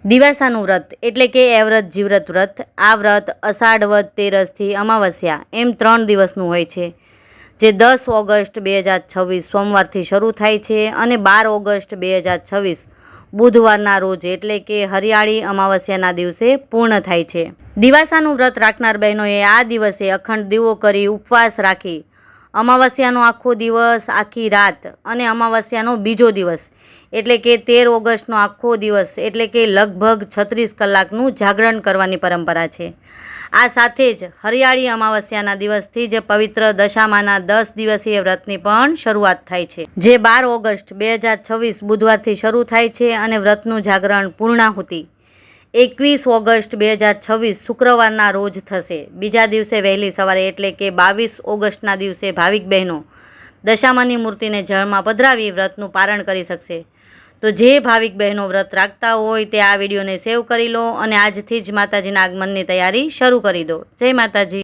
દિવાસાનું વ્રત એટલે કે એવ્રત જીવ્રત વ્રત. આ વ્રત અષાઢ વદ તેરસથી અમાવસ્યા એમ 3 દિવસનું હોય છે, જે 10 ઓગસ્ટ 2026 સોમવારથી શરૂ થાય છે અને 12 ઓગસ્ટ 2026 બુધવારના રોજ એટલે કે હરિયાળી અમાવસ્યાના દિવસે પૂર્ણ થાય છે. દિવાસાનું વ્રત રાખનાર બહેનોએ આ દિવસે અખંડ દીવો કરી ઉપવાસ રાખી અમાવસ્યાનો આખો દિવસ, આખી રાત અને અમાવસ્યાનો બીજો દિવસ એટલે કે 13 ઓગસ્ટનો આખો દિવસ એટલે કે લગભગ 36 કલાકનું જાગરણ કરવાની પરંપરા છે. આ સાથે જ હરિયાળી અમાવસ્યાના દિવસથી જ પવિત્ર દશામાના 10 દિવસીય વ્રતની પણ શરૂઆત થાય છે, જે 12 ઓગસ્ટ 2026 બુધવારથી શરૂ થાય છે અને વ્રતનું જાગરણ પૂર્ણાહુતિ 21 ઓગસ્ટ 2026 શુક્રવારના રોજ થશે. બીજા દિવસે વહેલી સવારે એટલે કે 22 ઓગસ્ટના દિવસે ભાવિક બહેનો દશામાની મૂર્તિને જળમાં પધરાવી વ્રતનું પારણ કરી શકશે. તો જે ભાવિક બહેનો વ્રત રાખતા હોય તે આ વિડીયોને સેવ કરી લો અને આજથી જ માતાજીના આગમનની તૈયારી શરૂ કરી દો. જય માતાજી.